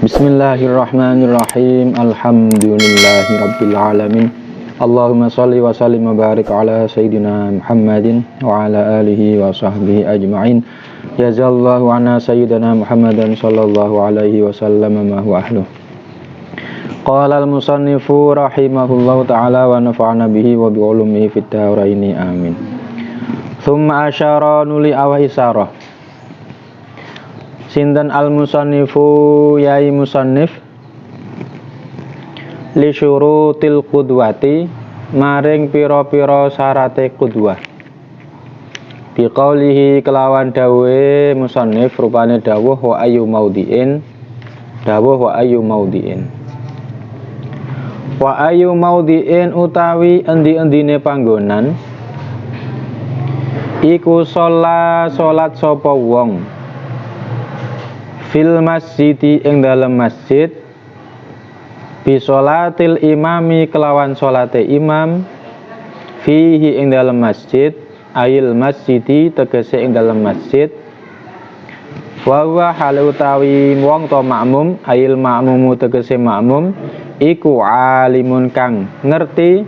Bismillahirrahmanirrahim. Alhamdulillahirabbil alamin. Allahumma shalli wa sallim wa barik ala sayyidina Muhammadin wa ala alihi wa sahbihi ajma'in. Jazallahu anna sayyidina Muhammadan sallallahu alaihi wasallam ma huwa ahluh. Qala al-musannifu rahimahullahu ta'ala wa nafa'ana bihi wa bi ulumihi fid dharaini amin. Thumma asyara nuli awa isarah. Sinten al-musannifu yai musannif li syurutil qudwati maring pira-pira syarate qudwah. Bi qaulihi kelawan dawe musannif rupane dawuh wa ayu maudhi'in wa ayu maudhi'in utawi endi-endine panggonan iku salat sapa wong fil masjidi ing dalem masjid bi sholatil imami kelawan sholate imam fihi ing dalem masjid ayil masjidi tegese ing dalem masjid wa huwa hal utawi wong to makmum ayil makmumu tegese makmum iku alimun kang ngerti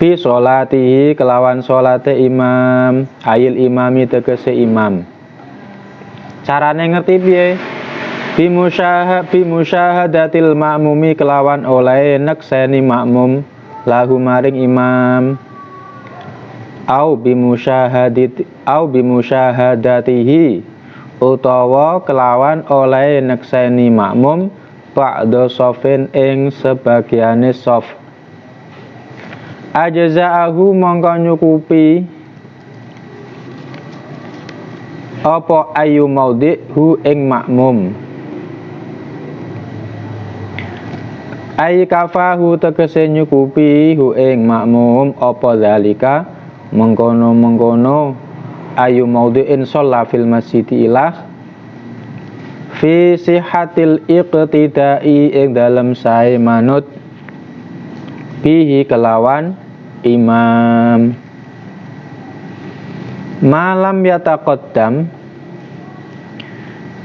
bi sholatihi kelawan sholate imam ayil imami tegese imam. Carane ngerti piye? Bi musyahadatil ma'mumi kelawan oleh nekseni makmum lahu maring imam au bi musyahadatihi utawa kelawan oleh nekseni makmum ba'da shofin ing sebagiane shaf. Ajza'ahu mongko nyukupi apa ayu maudhi hu ing makmum ay kafahu tegese nyukupi hu ing makmum apa zalika mengkono ayu maudhi'in shalla fil masjidi ilah fi sihatil iqtidai ing dalem sae manut bihi kelawan imam malam yataqaddam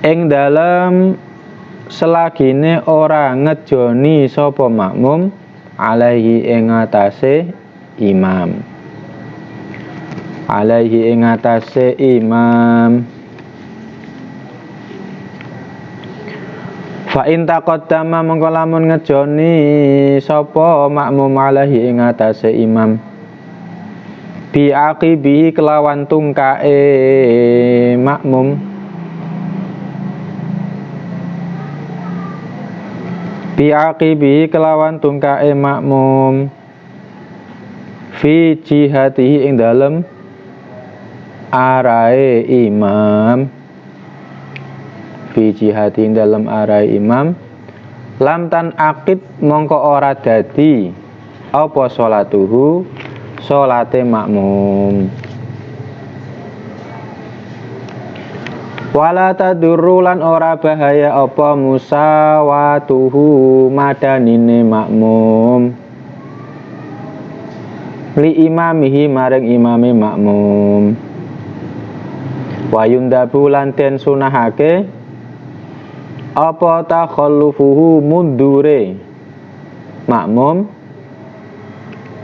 ing dalem selagine ora ngejoni sapa makmum alaihi ing atase imam fa in taqaddama mengko lamun ngejoni sapa makmum alaihi ing atase imam bi aqibi kelawan tungkae makmum fi jihatihi ing dalem arahe imam lam tan aqid mongko ora dadi apa sholatuhu sholate makmum wala tadurru lan ora bahaya apa musawatuhu madanine makmum li imamihi maring imame makmum wayundabu lan den sunahake apa takhallufuhu mundure makmum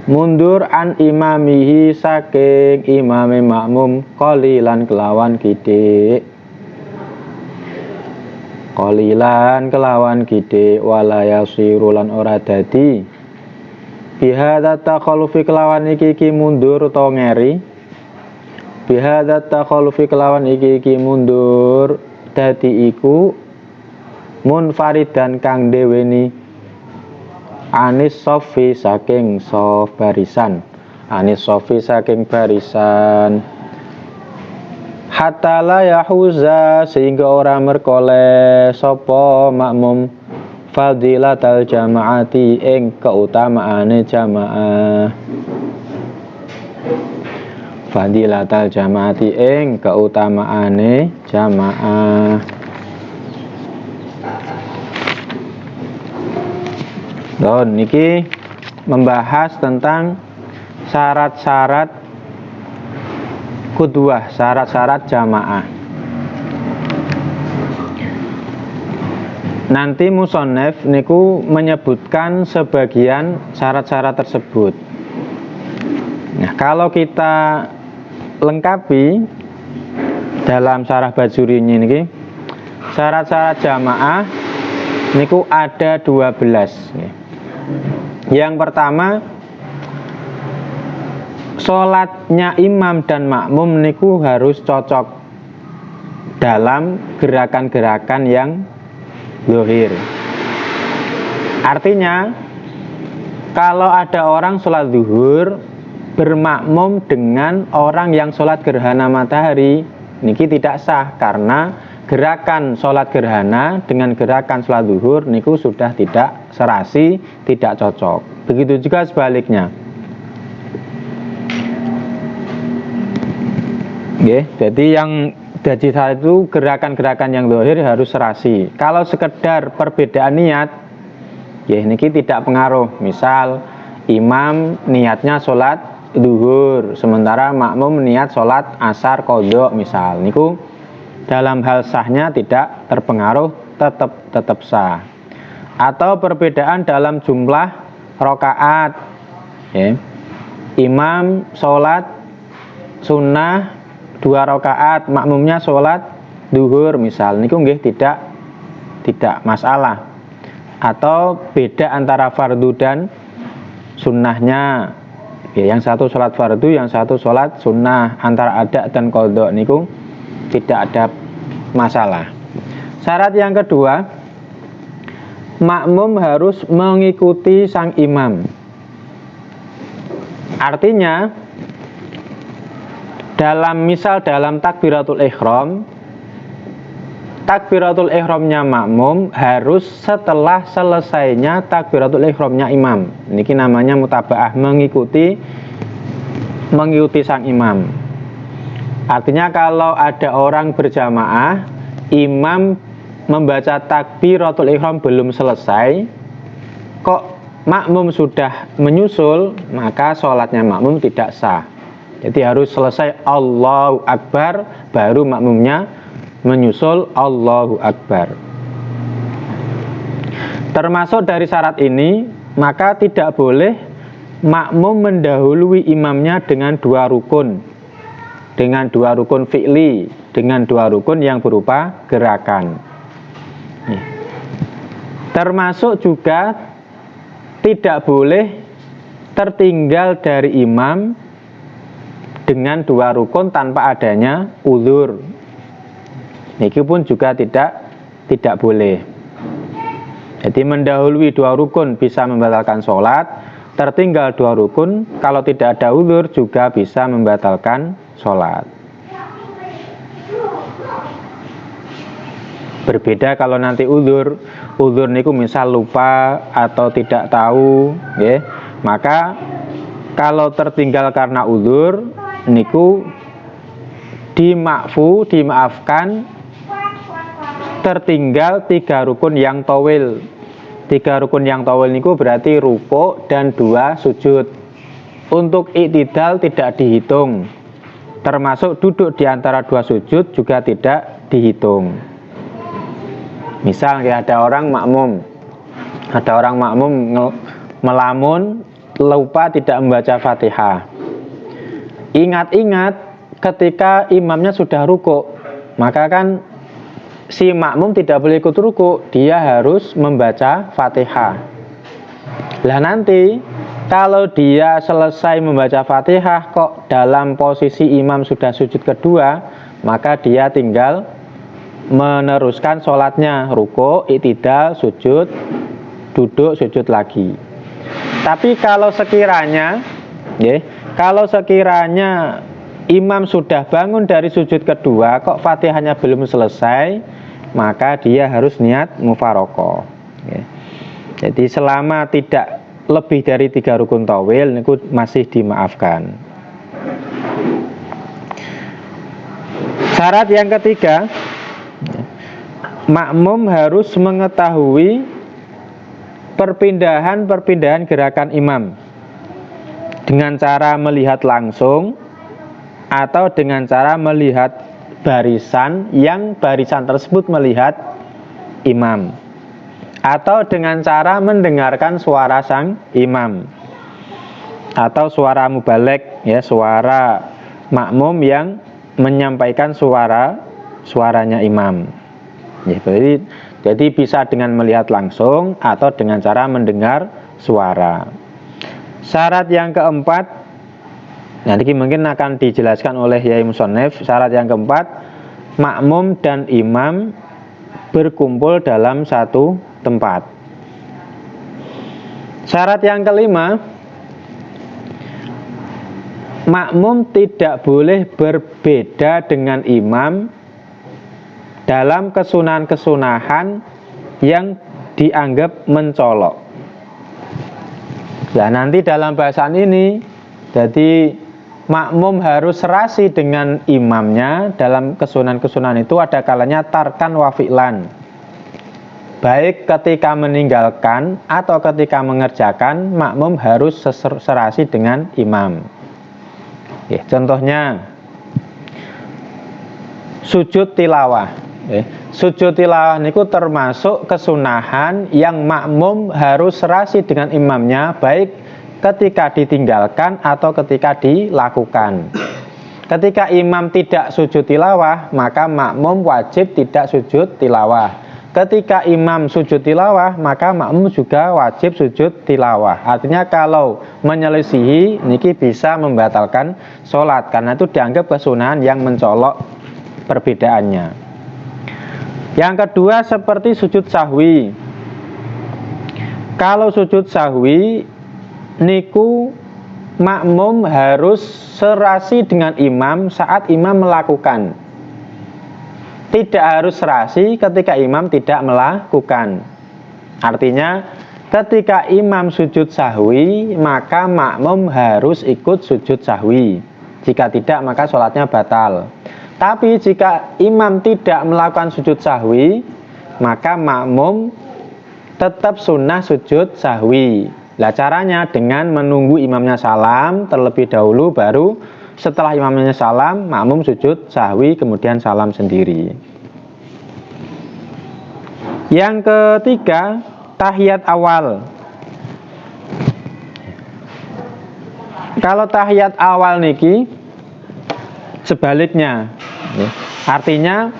mundur an imamihi saking imame makmum qalilan kelawan kidik wala yasiru lan ora dadi bihadza takhallufi kelawan iki mundur utawa ngeri mundur dadi iku munfaridan kang deweni anis sofi saking barisan hatta la yahuza sehingga orang merkoleh sapa makmum fadilatal jamaati ing keutamaane jamaah Don niki membahas tentang syarat-syarat qudwah, syarat-syarat jamaah. nanti musonef niku menyebutkan sebagian syarat-syarat tersebut. Nah, kalau kita lengkapi dalam syarah Bajuri ini, syarat-syarat jamaah niku ada 12. Yang pertama, sholatnya imam dan makmum niku harus cocok dalam gerakan-gerakan yang zahir. Artinya, kalau ada orang sholat zuhur bermakmum dengan orang yang sholat gerhana matahari, niki tidak sah, karena gerakan sholat gerhana dengan gerakan sholat zuhur niku sudah tidak serasi, tidak cocok. Begitu juga sebaliknya. Jadi saat itu gerakan-gerakan yang zahir harus serasi. Kalau sekedar perbedaan niat, niki tidak pengaruh. Misal imam niatnya sholat zuhur, sementara makmum niat sholat asar qadha misal, niku dalam hal sahnya tidak terpengaruh, tetap sah. Atau perbedaan dalam jumlah rakaat, imam sholat sunnah 2 rakaat, makmumnya sholat zuhur misal, niku nggih tidak masalah. Atau beda antara fardu dan sunnahnya, yang satu sholat fardu, yang satu sholat sunnah, antara ada dan qadha niku tidak ada masalah. Syarat yang kedua, makmum harus mengikuti sang imam. Artinya, dalam takbiratul ihram, takbiratul ihramnya makmum harus setelah selesainya takbiratul ihramnya imam. Niki namanya mutabaah, mengikuti sang imam. Artinya kalau ada orang berjamaah, imam membaca takbiratul ihram belum selesai, kok makmum sudah menyusul, maka sholatnya makmum tidak sah. Jadi harus selesai Allahu Akbar, baru makmumnya menyusul Allahu Akbar. Termasuk dari syarat ini, maka tidak boleh makmum mendahului imamnya dengan 2 rukun. Dengan 2 rukun fi'li, dengan 2 rukun yang berupa gerakan. Termasuk juga tidak boleh tertinggal dari imam dengan 2 rukun tanpa adanya uzur. Niki pun juga tidak boleh. Jadi mendahului 2 rukun bisa membatalkan sholat, tertinggal 2 rukun kalau tidak ada uzur juga bisa membatalkan sholat. Berbeda kalau nanti uzur niku misal lupa atau tidak tahu, maka kalau tertinggal karena uzur niku dimaafkan, tertinggal 3 rukun yang tawil. 3 rukun yang tawil niku berarti ruku dan 2 sujud. Untuk i'tidal tidak dihitung, termasuk duduk di antara 2 sujud juga tidak dihitung. Misal ada orang makmum melamun, lupa tidak membaca Fatihah. Ingat-ingat ketika imamnya sudah ruku, maka kan si makmum tidak boleh ikut ruku, dia harus membaca Fatihah. Lah nanti kalau dia selesai membaca Fatihah kok dalam posisi imam sudah sujud kedua, maka dia tinggal meneruskan sholatnya, ruku, i'tidal, sujud, duduk, sujud lagi. Tapi kalau sekiranya imam sudah bangun dari sujud kedua kok Fatihahnya belum selesai, maka dia harus niat mufaraqah. Jadi selama tidak lebih dari 3 rukun tawil niku masih dimaafkan. Syarat yang ketiga, makmum harus mengetahui perpindahan gerakan imam dengan cara melihat langsung atau dengan cara melihat barisan yang barisan tersebut melihat imam. atau dengan cara mendengarkan suara sang imam, atau suara mubaligh, ya, suara makmum yang menyampaikan suaranya imam. Ya, jadi bisa dengan melihat langsung atau dengan cara mendengar suara. Syarat yang keempat, nanti mungkin akan dijelaskan oleh Yai Musonef. Syarat yang keempat, makmum dan imam berkumpul dalam satu tempat. Syarat yang kelima, makmum tidak boleh berbeda dengan imam dalam kesunahan-kesunahan yang dianggap mencolok. Ya, nanti dalam bahasan ini, jadi makmum harus serasi dengan imamnya dalam kesunahan-kesunahan itu ada kalanya tarkan wa fi'lan. Baik ketika meninggalkan atau ketika mengerjakan, makmum harus serasi dengan imam. Ya, contohnya sujud tilawah. Sujud tilawah niku termasuk kesunahan yang makmum harus serasi dengan imamnya, baik ketika ditinggalkan atau ketika dilakukan. Ketika imam tidak sujud tilawah, maka makmum wajib tidak sujud tilawah. Ketika imam sujud tilawah, maka makmum juga wajib sujud tilawah. Artinya kalau menyelisihi niki bisa membatalkan sholat, karena itu dianggap kesunahan yang mencolok perbedaannya. Yang kedua seperti sujud sahwi. Kalau sujud sahwi niku makmum harus serasi dengan imam saat imam melakukan. Tidak harus serasi ketika imam tidak melakukan. Artinya ketika imam sujud sahwi, maka makmum harus ikut sujud sahwi. Jika tidak, maka sholatnya batal. Tapi jika imam tidak melakukan sujud sahwi, maka makmum tetap sunnah sujud sahwi. Nah, caranya dengan menunggu imamnya salam terlebih dahulu, baru setelah imamnya salam, makmum sujud sahwi kemudian salam sendiri. Yang ketiga, tahiyat awal. Kalau tahiyat awal niki sebaliknya, artinya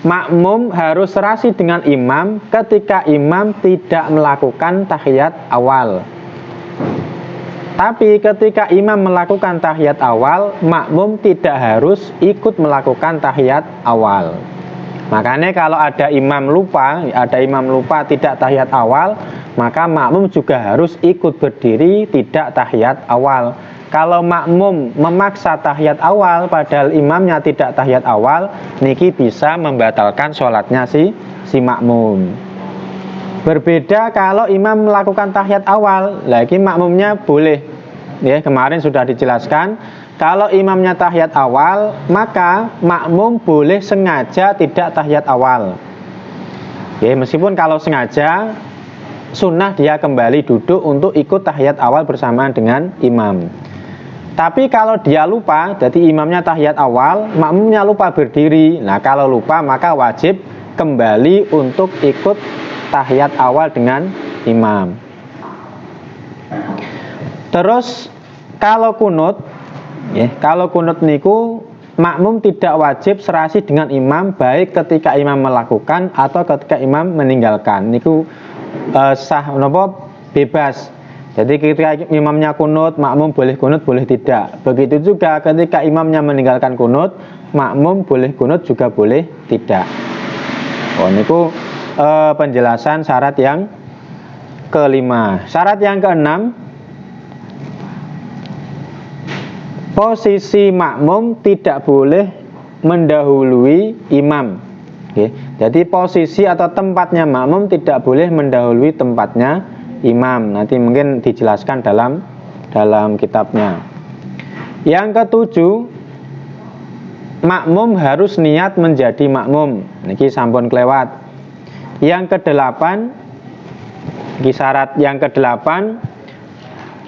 makmum harus serasi dengan imam ketika imam tidak melakukan tahiyat awal. Tapi ketika imam melakukan tahiyat awal, makmum tidak harus ikut melakukan tahiyat awal. Makanya kalau ada imam lupa tidak tahiyat awal, maka makmum juga harus ikut berdiri tidak tahiyat awal. Kalau makmum memaksa tahiyat awal padahal imamnya tidak tahiyat awal, niki bisa membatalkan sholatnya si makmum. Berbeda kalau imam melakukan tahiyat awal, lagi makmumnya boleh. Ya, kemarin sudah dijelaskan, kalau imamnya tahiyat awal, maka makmum boleh sengaja tidak tahiyat awal. Ya, meskipun kalau sengaja, sunnah dia kembali duduk untuk ikut tahiyat awal bersamaan dengan imam. Tapi kalau dia lupa, jadi imamnya tahiyat awal, makmumnya lupa berdiri. Nah, kalau lupa maka wajib kembali untuk ikut tahiyat awal dengan imam. Terus kalau kunut, kalau kunut niku makmum tidak wajib serasi dengan imam, baik ketika imam melakukan atau ketika imam meninggalkan. Niku bebas. Jadi ketika imamnya kunut, makmum boleh kunut, boleh tidak. Begitu juga ketika imamnya meninggalkan kunut, makmum boleh kunut juga boleh tidak. Oh, niku penjelasan syarat yang kelima. Syarat yang keenam, posisi makmum tidak boleh mendahului imam. Jadi posisi atau tempatnya makmum tidak boleh mendahului tempatnya imam. Nanti mungkin dijelaskan dalam kitabnya. Yang ketujuh, makmum harus niat menjadi makmum. Niki sampun kelewat. Yang kedelapan, syarat yang kedelapan,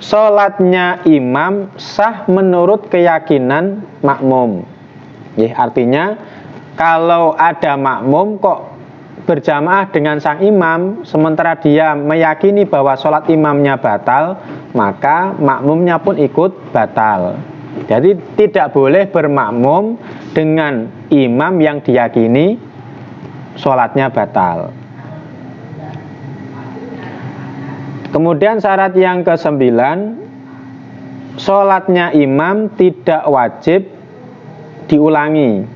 sholatnya imam sah menurut keyakinan makmum. Artinya kalau ada makmum kok berjamaah dengan sang imam, sementara dia meyakini bahwa sholat imamnya batal, maka makmumnya pun ikut batal. Jadi tidak boleh bermakmum dengan imam yang diyakini sholatnya batal. Kemudian syarat yang ke-9, sholatnya imam tidak wajib diulangi.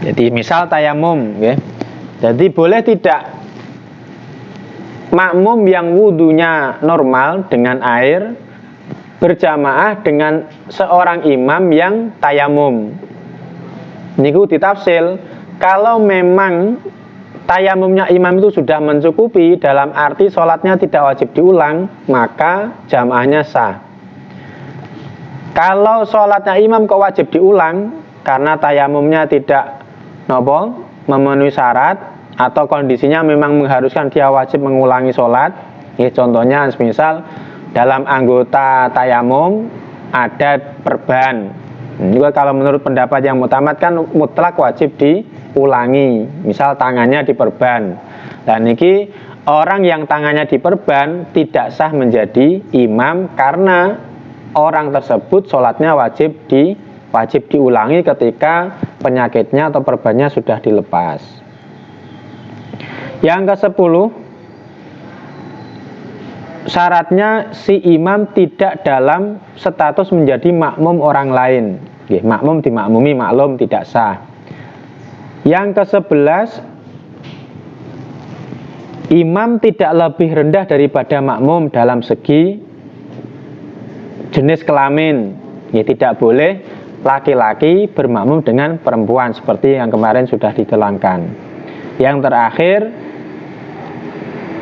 Jadi misal tayamum, ya. Jadi boleh tidak makmum yang wudunya normal dengan air berjamaah dengan seorang imam yang tayamum. Niku ditafsil, kalau memang tayamumnya imam itu sudah mencukupi dalam arti sholatnya tidak wajib diulang, maka jamaahnya sah. Kalau sholatnya imam kok wajib diulang karena tayamumnya tidak memenuhi syarat atau kondisinya memang mengharuskan dia wajib mengulangi sholat, ya, contohnya misal dalam anggota tayamum ada perban, juga kalau menurut pendapat yang mutamat kan mutlak wajib diulangi, misal tangannya diperban, dan ini orang yang tangannya diperban tidak sah menjadi imam karena orang tersebut sholatnya wajib diulangi ketika penyakitnya atau perbannya sudah dilepas. Yang ke-10, syaratnya si imam tidak dalam status menjadi makmum orang lain. Makmum dimakmumi, maklum tidak sah. Yang ke-11, imam tidak lebih rendah daripada makmum dalam segi jenis kelamin. Tidak boleh laki-laki bermakmum dengan perempuan seperti yang kemarin sudah diterangkan. Yang terakhir,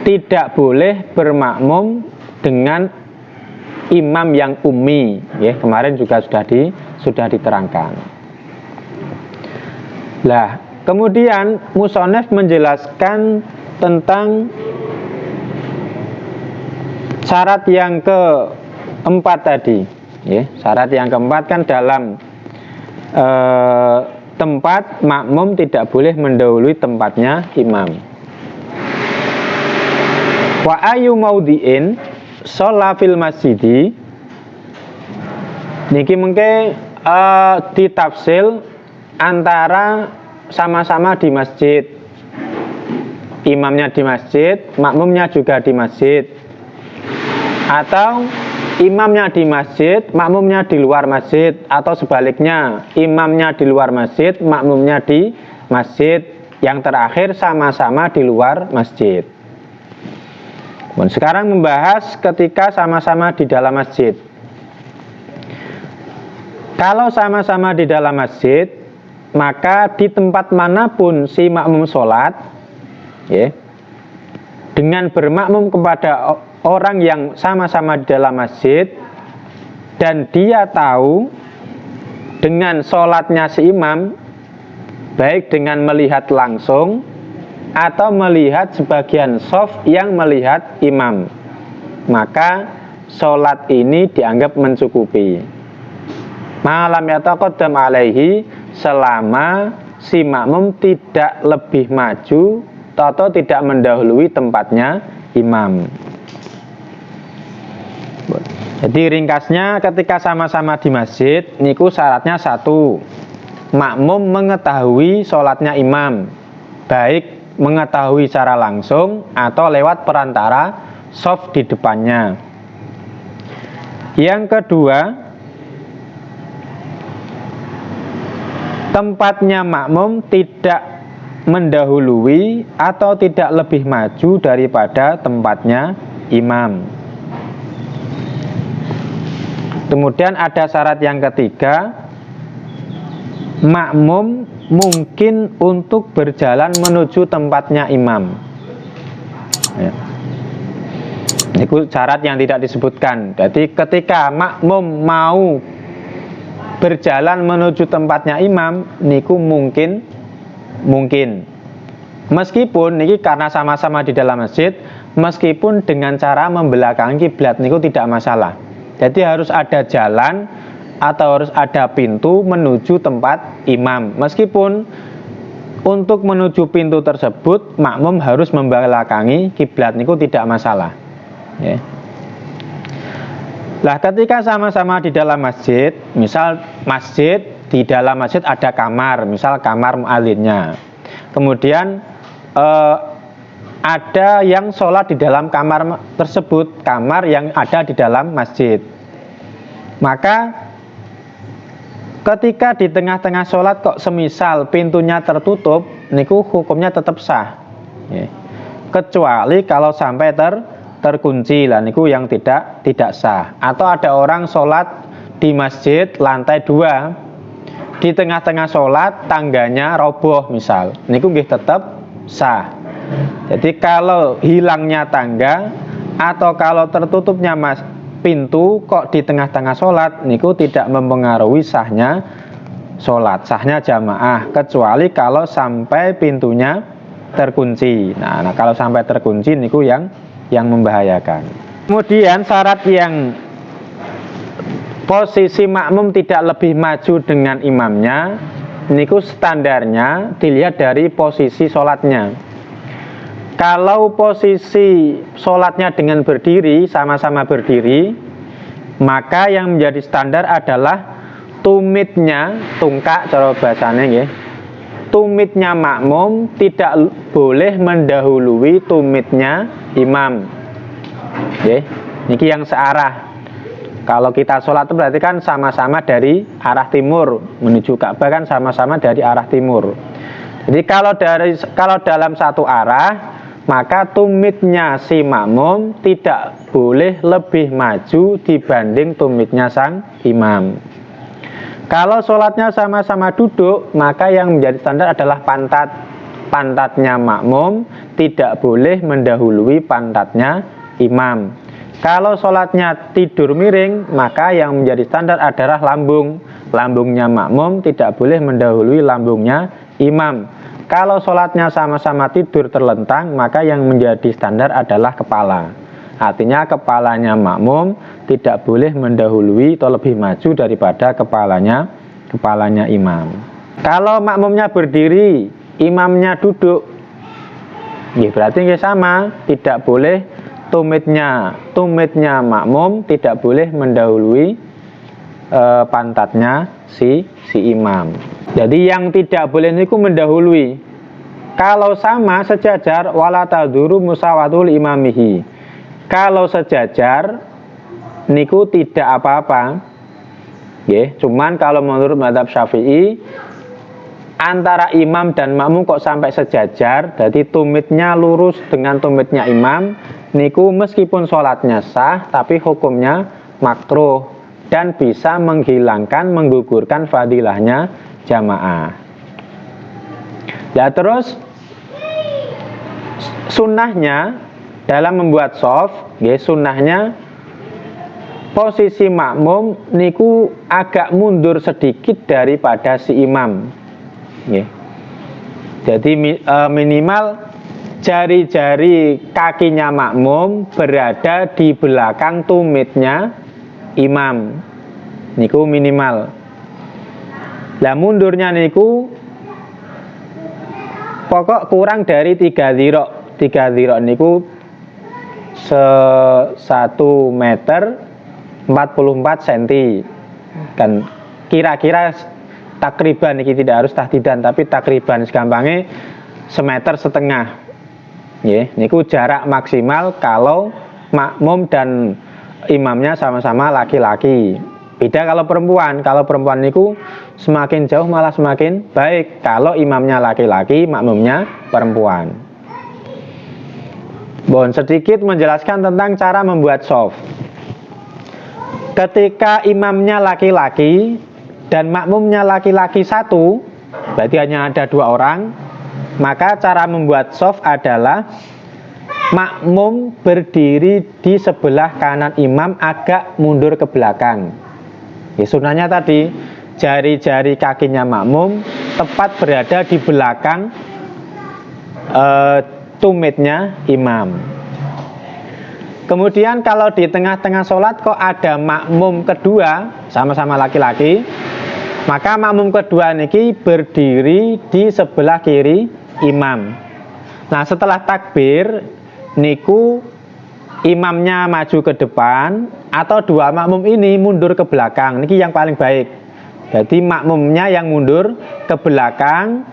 tidak boleh bermakmum dengan imam yang ummi, ya, kemarin juga sudah diterangkan. Nah, kemudian musonef menjelaskan tentang syarat yang keempat tadi, ya. Syarat yang keempat kan dalam tempat makmum tidak boleh mendahului tempatnya imam. Wa ayu maudhi'in sholla fil masjidi, niki mengke ditafsil antara sama-sama di masjid, imamnya di masjid, makmumnya juga di masjid, atau imamnya di masjid, makmumnya di luar masjid, atau sebaliknya, imamnya di luar masjid, makmumnya di masjid, yang terakhir sama-sama di luar masjid. Sekarang membahas ketika sama-sama di dalam masjid. Kalau sama-sama di dalam masjid, maka di tempat manapun si makmum sholat, ya, dengan bermakmum kepada orang yang sama-sama di dalam masjid dan dia tahu dengan sholatnya si imam, baik dengan melihat langsung atau melihat sebagian shaf yang melihat imam, maka sholat ini dianggap mencukupi. Malam yataqaddam alaihi, selama si makmum tidak lebih maju atau tidak mendahului tempatnya imam. Jadi ringkasnya, ketika sama-sama di masjid, niku syaratnya satu, makmum mengetahui sholatnya imam, baik mengetahui secara langsung atau lewat perantara shaf di depannya. Yang kedua, tempatnya makmum tidak mendahului atau tidak lebih maju daripada tempatnya imam. Kemudian ada syarat yang ketiga, makmum mungkin untuk berjalan menuju tempatnya imam, ya. Itu syarat yang tidak disebutkan. Jadi ketika makmum mau berjalan menuju tempatnya imam, niku mungkin meskipun niki karena sama-sama di dalam masjid, meskipun dengan cara membelakangi kiblat, niku tidak masalah. Jadi harus ada jalan atau harus ada pintu menuju tempat imam, meskipun untuk menuju pintu tersebut makmum harus membelakangi kiblat niku tidak masalah. Ya. Lah ketika sama-sama di dalam masjid, misal masjid, di dalam masjid ada kamar, misal kamar muadzinnya. Kemudian ada yang sholat di dalam kamar tersebut, kamar yang ada di dalam masjid. Maka ketika di tengah-tengah sholat kok semisal pintunya tertutup, niku hukumnya tetap sah. Ya. Kecuali kalau sampai terkunci lah, niku yang tidak sah. Atau ada orang sholat di masjid lantai 2, di tengah-tengah sholat tangganya roboh misal, niku nggih tetap sah. Jadi kalau hilangnya tangga atau kalau tertutupnya pintu kok di tengah-tengah sholat, niku tidak mempengaruhi sahnya sholat, sahnya jamaah, kecuali kalau sampai pintunya terkunci. Nah kalau sampai terkunci niku yang membahayakan. Kemudian syarat yang posisi makmum tidak lebih maju dengan imamnya, niku standarnya dilihat dari posisi sholatnya. Kalau posisi sholatnya dengan berdiri, sama-sama berdiri, maka yang menjadi standar adalah tumitnya, tungkak cara bahasanya ya, tumitnya makmum tidak boleh mendahului tumitnya imam. Ya, niki yang searah. Kalau kita sholat itu berarti kan sama-sama dari arah timur menuju Ka'bah, kan sama-sama dari arah timur. Jadi kalau dalam satu arah, maka tumitnya si makmum tidak boleh lebih maju dibanding tumitnya sang imam. Kalau sholatnya sama-sama duduk, maka yang menjadi standar adalah pantatnya makmum tidak boleh mendahului pantatnya imam. Kalau sholatnya tidur miring, maka yang menjadi standar adalah lambungnya makmum tidak boleh mendahului lambungnya imam. Kalau sholatnya sama-sama tidur terlentang, maka yang menjadi standar adalah kepala. Artinya kepalanya makmum tidak boleh mendahului atau lebih maju daripada kepalanya imam. Kalau makmumnya berdiri, imamnya duduk, ya berarti sama, tidak boleh tumitnya makmum tidak boleh mendahului pantatnya si imam. Jadi yang tidak boleh niku mendahului. Kalau sama sejajar, wala taduru musawatul imamihi. Kalau sejajar niku tidak apa-apa. Ya, cuman kalau menurut mazhab Syafi'i, antara imam dan makmum kok sampai sejajar, jadi tumitnya lurus dengan tumitnya imam, niku meskipun sholatnya sah, tapi hukumnya makruh dan bisa menggugurkan fadilahnya jamaah. Ya terus sunnahnya dalam membuat shaf, ya sunnahnya posisi makmum niku agak mundur sedikit daripada si imam. Ya. Jadi minimal jari-jari kakinya makmum berada di belakang tumitnya imam. Niku minimal. Lah mundurnya niku pokok kurang dari 3 dzira'. 3 dzira' niku 1 meter 44 cm. Kan kira-kira takriban iki tidak harus tahdidan, tapi takriban segampangnya 1,5 meter. Ya, niku jarak maksimal kalau makmum dan imamnya sama-sama laki-laki. Beda kalau perempuan niku semakin jauh malah semakin baik kalau imamnya laki-laki, makmumnya perempuan. Sedikit menjelaskan tentang cara membuat shaf. Ketika imamnya laki-laki dan makmumnya laki-laki 1, berarti hanya ada 2 orang, maka cara membuat shaf adalah makmum berdiri di sebelah kanan imam agak mundur ke belakang. Ya, sunnahnya tadi jari-jari kakinya makmum tepat berada di belakang tumitnya imam. Kemudian kalau di tengah-tengah sholat kok ada makmum kedua sama-sama laki-laki, Maka makmum kedua niki berdiri di sebelah kiri imam. Nah, setelah takbir niku imamnya maju ke depan atau dua makmum ini mundur ke belakang. Niki yang paling baik. Jadi makmumnya yang mundur ke belakang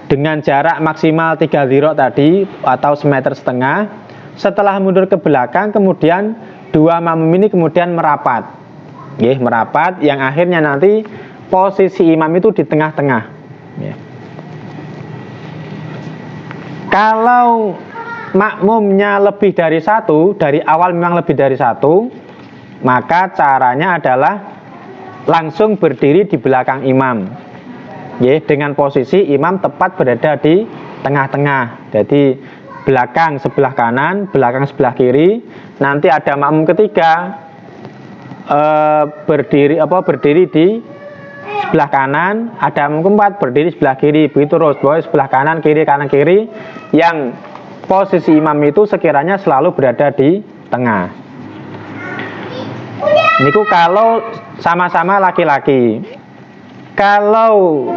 dengan jarak maksimal 3 dhiro tadi atau 1,5 meter. Setelah mundur ke belakang, kemudian dua makmum ini kemudian merapat. Merapat yang akhirnya nanti posisi imam itu di tengah-tengah. Kalau makmumnya lebih dari satu, dari awal memang lebih dari satu, maka caranya adalah langsung berdiri di belakang imam. Dengan posisi imam tepat berada di tengah-tengah. Jadi belakang sebelah kanan, belakang sebelah kiri. Nanti ada makmum ketiga berdiri di sebelah kanan, ada makmum keempat berdiri sebelah kiri. Begitu terus, sebelah kanan kiri, yang posisi imam itu sekiranya selalu berada di tengah. Niku kalau sama-sama laki-laki. Kalau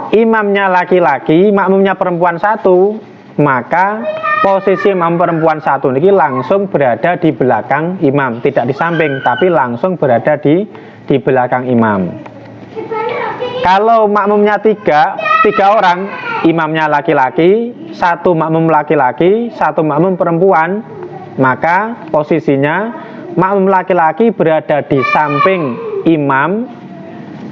imamnya laki-laki, makmumnya perempuan satu, maka posisi imam perempuan satu niki langsung berada di belakang imam, tidak di samping, tapi langsung berada di belakang imam. Kalau makmumnya tiga orang, imamnya laki-laki, satu makmum laki-laki, satu makmum perempuan, maka posisinya makmum laki-laki berada di samping imam,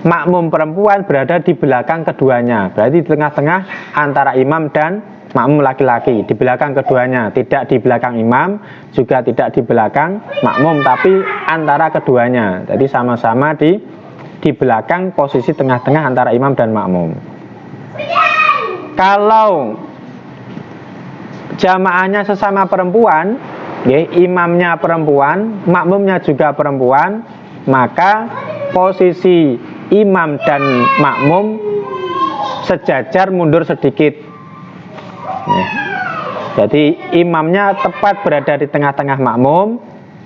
makmum perempuan berada di belakang keduanya. Berarti di tengah-tengah antara imam dan makmum laki-laki, di belakang keduanya, tidak di belakang imam, juga tidak di belakang makmum, tapi antara keduanya. Jadi sama-sama di belakang, posisi tengah-tengah antara imam dan makmum. Kalau jamaahnya sesama perempuan, imamnya perempuan, makmumnya juga perempuan, maka posisi imam dan makmum sejajar mundur sedikit. Jadi imamnya tepat berada di tengah-tengah makmum,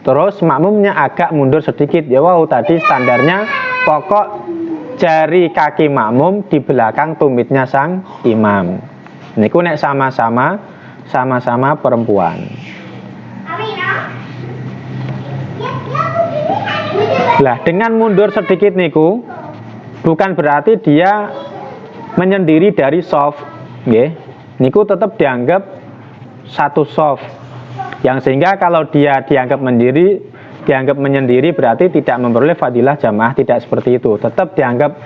terus makmumnya agak mundur sedikit. Tadi standarnya pokok jari kaki makmum di belakang tumitnya sang imam. Niku nek sama-sama perempuan. Lah, dengan mundur sedikit niku bukan berarti dia menyendiri dari shaf, niku tetap dianggap satu shaf. Yang sehingga kalau dia dianggap menyendiri berarti tidak memperoleh fadilah jamaah, tidak seperti itu. Tetap dianggap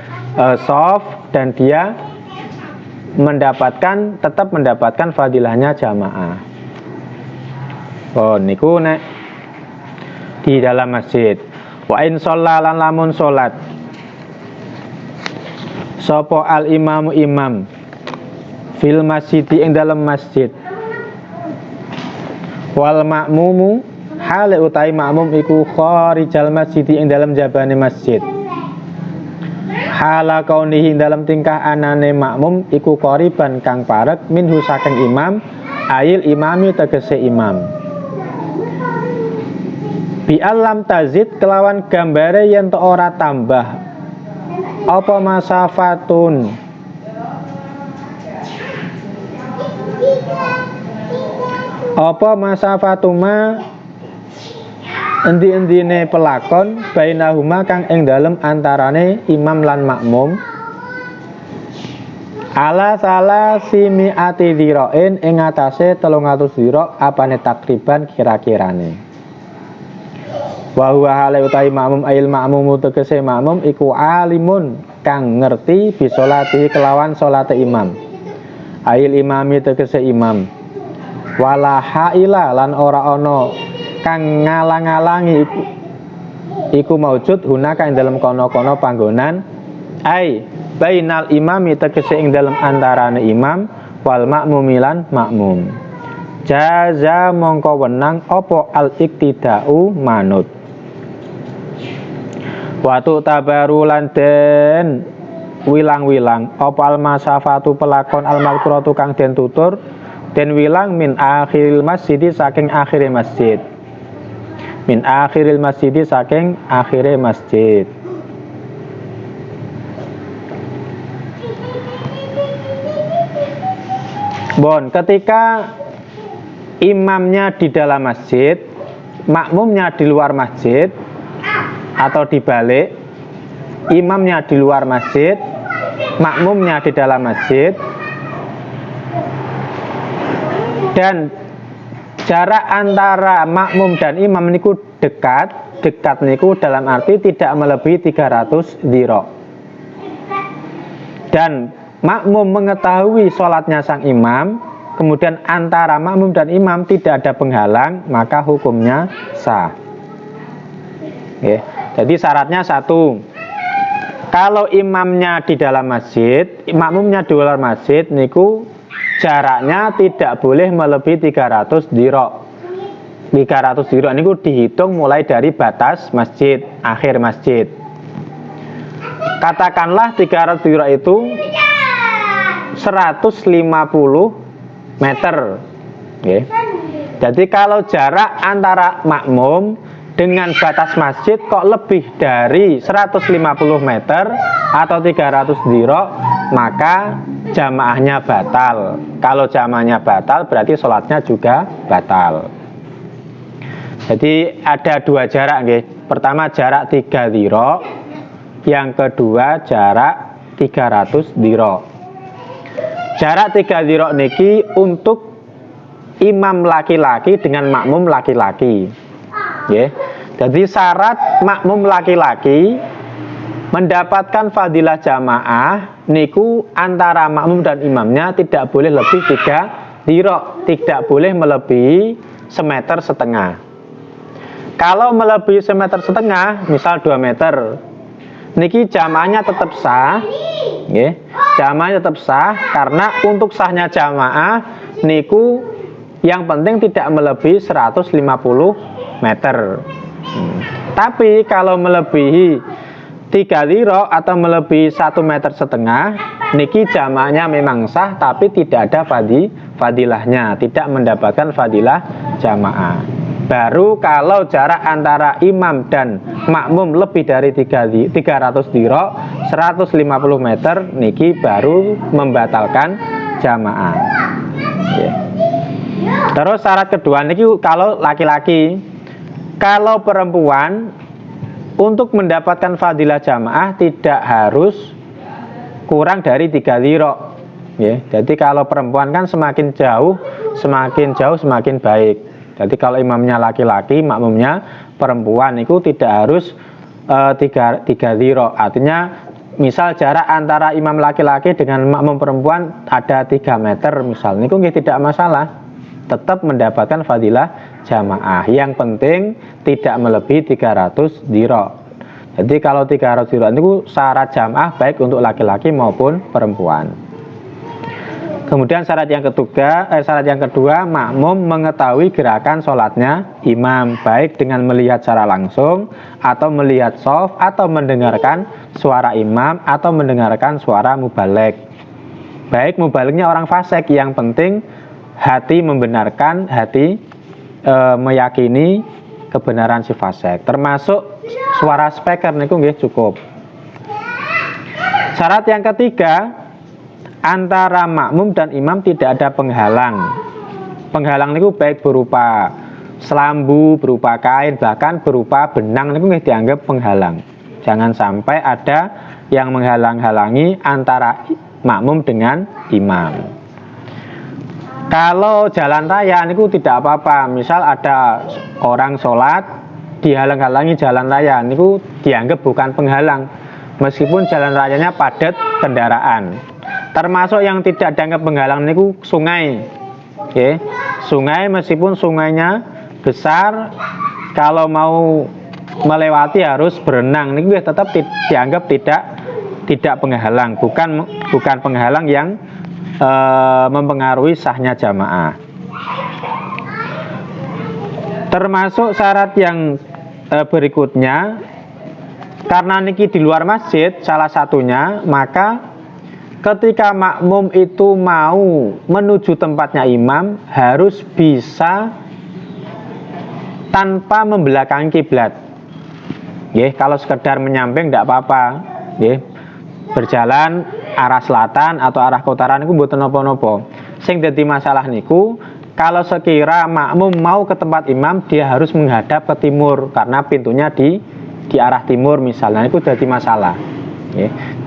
shaf dan dia tetap mendapatkan fadilahnya jamaah. Niku nek di dalam masjid. Wa in shallalan lamun salat sapa al imamu imam fil masjid ing dalam masjid, wal makmumu hale utai makmum iku kharijal masjid ing dalam jabane masjid, hala kaunihi ing dalam tingkah anane makmum iku qoriban kang parek minhu saking imam, ail imami tegese imam. Bi alam tazid kelawan gambare yen to ora tambah apa masafatun apa masafatuma endi-endine pelakon bainahuma kang ing dalem antarane imam lan makmum ala salah simiati dhirain ing atase 300 dhira apane takriban kira-kirane. Wa huwa hale utahi makmum ail makmumu tegese makmum iku alimun kang ngerti bisolati kelawan salate imam, ail imami tegese imam, wala haila lan ora ana kang ngalang-alangi iku maujud hunaka ing dalem kono-kono panggonan, ai bainal imami tegese ing dalem antarane imam wal makmumilan makmum. Jaza mongko wenang apa al iktidau manut. Watu tabaru lan den wilang-wilang apa al masafatu pelakon al maghfuratu kang den tutur den wilang min akhiril masjid saking akhire masjid, min akhiril masjid saking akhire masjid. Bon, ketika imamnya di dalam masjid, makmumnya di luar masjid, atau dibalik, imamnya di luar masjid, makmumnya di dalam masjid, dan jarak antara makmum dan imam niku dekat niku dalam arti tidak melebihi 300 dhira. Dan makmum mengetahui sholatnya sang imam, kemudian antara makmum dan imam tidak ada penghalang, maka hukumnya sah. Oke. Jadi syaratnya satu, kalau imamnya di dalam masjid, makmumnya di luar masjid, niku jaraknya tidak boleh melebihi 300 dhira. 300 dhira niku dihitung mulai dari batas masjid, akhir masjid. Katakanlah 300 dhira itu 150 meter. Okay. Jadi kalau jarak antara makmum dengan batas masjid kok lebih dari 150 meter atau 300 dhira, maka jamaahnya batal. Kalau jamaahnya batal berarti sholatnya juga batal. Jadi ada dua jarak, okay. Pertama jarak 3 dhira, yang kedua jarak 300 dhira. Jarak 3 dhira niki untuk imam laki-laki dengan makmum laki-laki. Yeah. Jadi syarat makmum laki-laki mendapatkan fadilah jamaah niku antara makmum dan imamnya tidak boleh lebih 3 dhira, tidak boleh melebihi 1,5 meter. Kalau melebihi 1,5 meter, misal 2 meter, niki jamaahnya tetap sah. Yeah. Jamaahnya tetap sah karena untuk sahnya jamaah niku yang penting tidak melebihi 150 meter. Tapi kalau melebihi 3 dhira atau melebihi 1,5 meter, niki jamaahnya memang sah tapi tidak ada fadilahnya, tidak mendapatkan fadilah jamaah. Baru kalau jarak antara imam dan makmum lebih dari 300 dhira, 150 meter, niki baru membatalkan jamaah. Okay. Terus syarat kedua niki kalau laki-laki. Kalau perempuan untuk mendapatkan fadilah jamaah tidak harus kurang dari 3 dhira. Ya, jadi kalau perempuan kan semakin jauh semakin baik. Jadi kalau imamnya laki-laki, makmumnya perempuan itu tidak harus 3 dhira. Artinya misal jarak antara imam laki-laki dengan makmum perempuan ada 3 meter misal, niku nggih tidak masalah. Tetap mendapatkan fadilah jamaah. Yang penting tidak melebihi 300 dhira. Jadi kalau 300 dhira itu syarat jamaah baik untuk laki-laki maupun perempuan. Kemudian syarat yang kedua, makmum mengetahui gerakan sholatnya imam, baik dengan melihat secara langsung atau melihat shaf atau mendengarkan suara imam atau mendengarkan suara mubaligh. Baik mubalignya orang fasik, yang penting hati membenarkan, hati meyakini kebenaran si fasik. Termasuk suara speaker niku nggih cukup. Syarat yang ketiga, antara makmum dan imam tidak ada penghalang. Penghalang niku baik berupa selambu, berupa kain, bahkan berupa benang niku nggih dianggap penghalang. Jangan sampai ada yang menghalang-halangi antara makmum dengan imam. Kalau jalan raya niku tidak apa-apa. Misal ada orang sholat dihalang-halangi jalan raya, niku dianggap bukan penghalang. Meskipun jalan rayanya padat kendaraan. Termasuk yang tidak dianggap penghalang niku sungai. Okay. Sungai meskipun sungainya besar, kalau mau melewati harus berenang, niku tetap dianggap tidak penghalang, bukan penghalang yang mempengaruhi sahnya jamaah. Termasuk syarat yang berikutnya, karena niki di luar masjid salah satunya, maka ketika makmum itu mau menuju tempatnya imam harus bisa tanpa membelakangi kiblat. Kalau sekedar menyamping tidak apa-apa. Berjalan arah selatan atau arah ke utara itu mboten napa-napa. Sing dadi masalah niku kalau sekira makmum mau ke tempat imam, dia harus menghadap ke timur karena pintunya di arah timur misalnya, itu jadi masalah.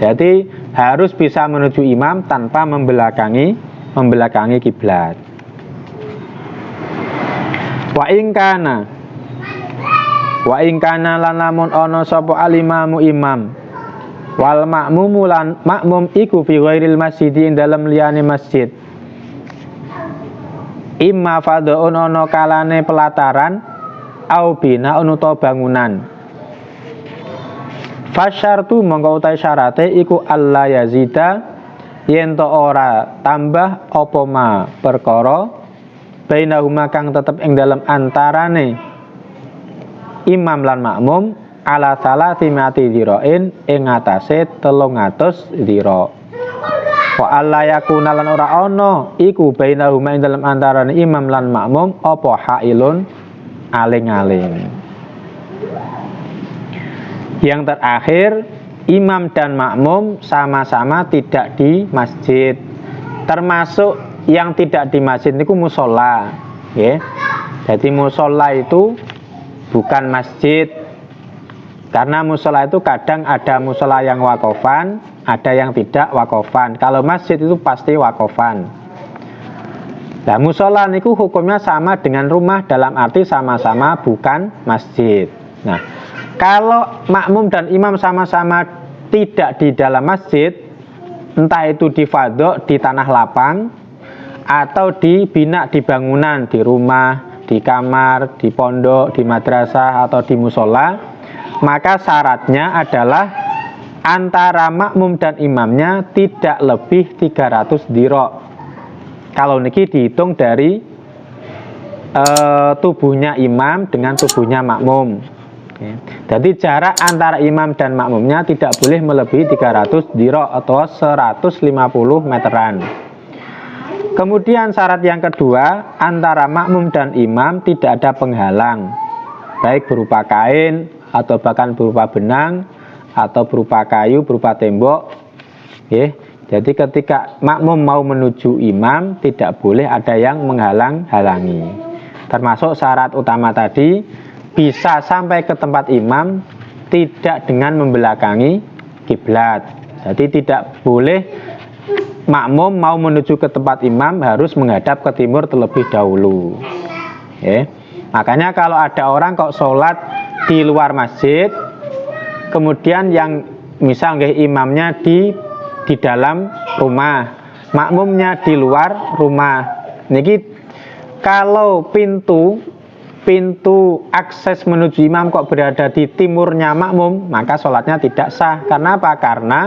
Jadi harus bisa menuju imam tanpa membelakangi kiblat. Wa ingkana lan lamun ana sapa alimamu imam wal makmumu lan makmum iku fi ghairil masjid ing dalem liyane masjid. Imma fadhun ana kalane pelataran au bina unuta bangunan. Fasyartu mongko utahe syarate iku alla yazida yen to ora tambah apa ma perkara bainahuma kang tetep ing dalem antarane imam lan makmum ala salati mati dhirain ing atase 300 dhira. Wa alla yakuna lan ora ana iku bainahuma ing dalem antarane imam lan makmum apa hailun aling-aling. Yang terakhir, imam dan makmum sama-sama tidak di masjid. Termasuk yang tidak di masjid itu musola, ya. Jadi musola itu bukan masjid. Karena musola itu kadang ada musola yang wakofan, ada yang tidak wakofan. Kalau masjid itu pasti wakofan. Nah, musola itu hukumnya sama dengan rumah dalam arti sama-sama bukan masjid. Nah, kalau makmum dan imam sama-sama tidak di dalam masjid, entah itu di fadho, di tanah lapang, atau dibina di bangunan, di rumah, di kamar, di pondok, di madrasah, atau di musola, maka syaratnya adalah antara makmum dan imamnya tidak lebih 300 dhira. Kalau niki dihitung dari tubuhnya imam dengan tubuhnya makmum. Jadi jarak antara imam dan makmumnya tidak boleh melebihi 300 dhira atau 150 meteran. Kemudian syarat yang kedua, antara makmum dan imam tidak ada penghalang, baik berupa kain atau bahkan berupa benang atau berupa kayu, berupa tembok. Jadi ketika makmum mau menuju imam tidak boleh ada yang menghalang-halangi. Termasuk syarat utama tadi, bisa sampai ke tempat imam tidak dengan membelakangi kiblat. Jadi tidak boleh makmum mau menuju ke tempat imam harus menghadap ke timur terlebih dahulu. Makanya kalau ada orang kok sholat di luar masjid, kemudian yang misal imamnya di dalam rumah, makmumnya di luar rumah. Niki kalau pintu akses menuju imam kok berada di timurnya makmum, maka sholatnya tidak sah. Karena apa? Karena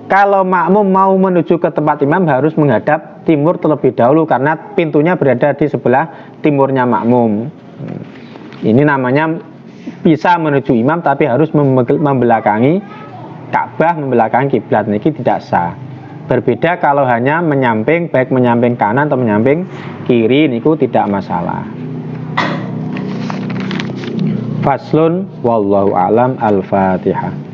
kalau makmum mau menuju ke tempat imam harus menghadap timur terlebih dahulu, karena pintunya berada di sebelah timurnya makmum. Ini namanya bisa menuju imam tapi harus membelakangi Ka'bah, membelakangi kiblat. Ini tidak sah. Berbeda kalau hanya menyamping, baik menyamping kanan atau menyamping kiri, niku tidak masalah. Faslun wallahu a'lam. Al-Fatihah.